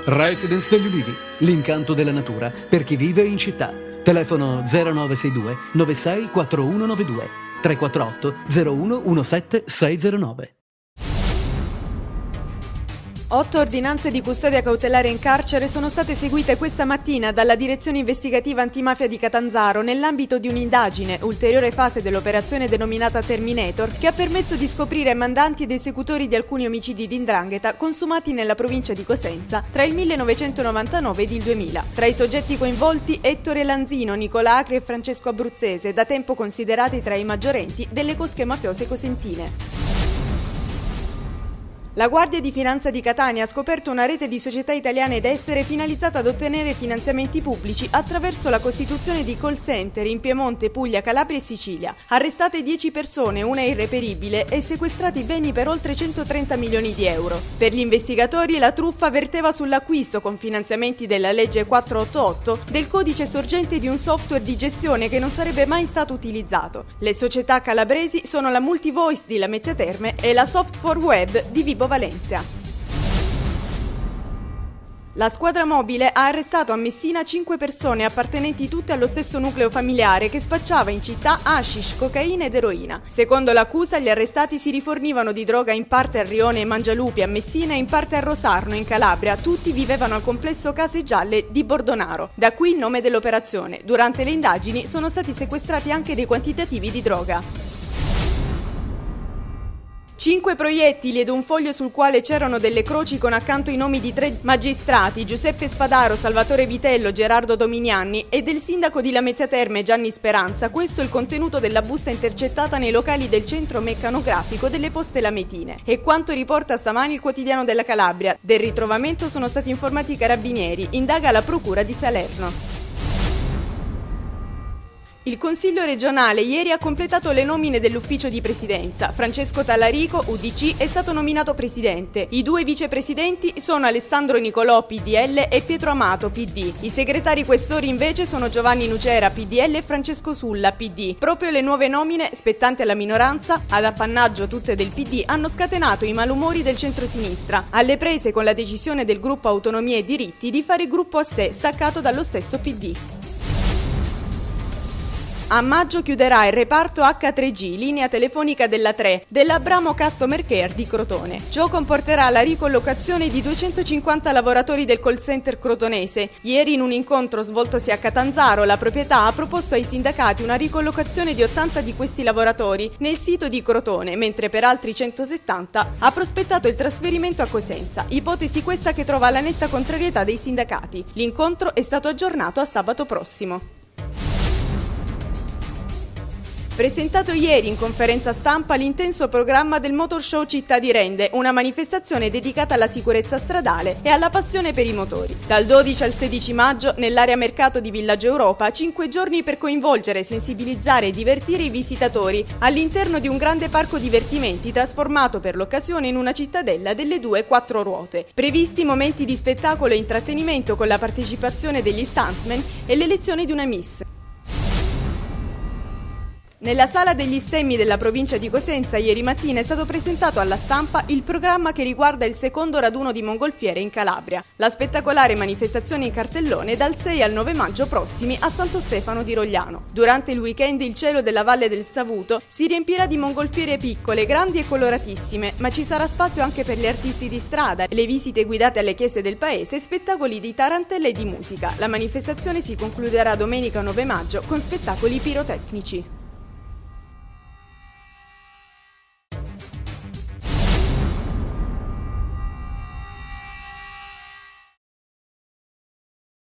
Residence degli Ulivi, l'incanto della natura per chi vive in città. Telefono 0962 96 4192 348 01 17 609. 8 ordinanze di custodia cautelare in carcere sono state eseguite questa mattina dalla Direzione Investigativa Antimafia di Catanzaro nell'ambito di un'indagine, ulteriore fase dell'operazione denominata Terminator, che ha permesso di scoprire mandanti ed esecutori di alcuni omicidi di 'ndrangheta consumati nella provincia di Cosenza tra il 1999 ed il 2000. Tra i soggetti coinvolti Ettore Lanzino, Nicola Acri e Francesco Abruzzese, da tempo considerati tra i maggiorenti delle cosche mafiose cosentine. La Guardia di Finanza di Catania ha scoperto una rete di società italiane ed estere finalizzata ad ottenere finanziamenti pubblici attraverso la costituzione di call center in Piemonte, Puglia, Calabria e Sicilia. Arrestate 10 persone, una irreperibile, e sequestrati beni per oltre 130 milioni di euro. Per gli investigatori la truffa verteva sull'acquisto, con finanziamenti della legge 488, del codice sorgente di un software di gestione che non sarebbe mai stato utilizzato. Le società calabresi sono la Multivoice di Lamezia Terme e la Soft4Web di Vibo Valencia. La squadra mobile ha arrestato a Messina 5 persone appartenenti tutte allo stesso nucleo familiare che spacciava in città hashish, cocaina ed eroina. Secondo l'accusa, gli arrestati si rifornivano di droga in parte a Rione e Mangialupi a Messina e in parte a Rosarno in Calabria. Tutti vivevano al complesso Case Gialle di Bordonaro. Da qui il nome dell'operazione. Durante le indagini sono stati sequestrati anche dei quantitativi di droga. 5 proiettili ed un foglio sul quale c'erano delle croci con accanto i nomi di 3 magistrati, Giuseppe Spadaro, Salvatore Vitello, Gerardo Dominiani, e del sindaco di Lamezia Terme Gianni Speranza. Questo è il contenuto della busta intercettata nei locali del centro meccanografico delle Poste Lametine. E quanto riporta stamani il Quotidiano della Calabria. Del ritrovamento sono stati informati i carabinieri, indaga la procura di Salerno. Il Consiglio regionale ieri ha completato le nomine dell'ufficio di presidenza. Francesco Tallarico, UDC, è stato nominato presidente. I 2 vicepresidenti sono Alessandro Nicolò, PDL, e Pietro Amato, PD. I segretari questori invece sono Giovanni Nucera, PDL, e Francesco Sulla, PD. Proprio le nuove nomine, spettanti alla minoranza, ad appannaggio tutte del PD, hanno scatenato i malumori del centrosinistra, alle prese con la decisione del gruppo Autonomia e Diritti di fare gruppo a sé, staccato dallo stesso PD. A maggio chiuderà il reparto H3G, linea telefonica della 3, dell'Abramo Customer Care di Crotone. Ciò comporterà la ricollocazione di 250 lavoratori del call center crotonese. Ieri, in un incontro svoltosi a Catanzaro, la proprietà ha proposto ai sindacati una ricollocazione di 80 di questi lavoratori nel sito di Crotone, mentre per altri 170 ha prospettato il trasferimento a Cosenza. Ipotesi questa che trova la netta contrarietà dei sindacati. L'incontro è stato aggiornato a sabato prossimo. Presentato ieri in conferenza stampa l'intenso programma del Motor Show Città di Rende, una manifestazione dedicata alla sicurezza stradale e alla passione per i motori. Dal 12 al 16 maggio, nell'area mercato di Villaggio Europa, 5 giorni per coinvolgere, sensibilizzare e divertire i visitatori all'interno di un grande parco divertimenti trasformato per l'occasione in una cittadella delle 2-4 ruote. Previsti momenti di spettacolo e intrattenimento con la partecipazione degli stuntman e l'elezione di una miss. Nella Sala degli Stemmi della provincia di Cosenza ieri mattina è stato presentato alla stampa il programma che riguarda il secondo raduno di mongolfiere in Calabria. La spettacolare manifestazione in cartellone dal 6 al 9 maggio prossimi a Santo Stefano di Rogliano. Durante il weekend il cielo della Valle del Savuto si riempirà di mongolfiere piccole, grandi e coloratissime, ma ci sarà spazio anche per gli artisti di strada, le visite guidate alle chiese del paese e spettacoli di tarantelle e di musica. La manifestazione si concluderà domenica 9 maggio con spettacoli pirotecnici.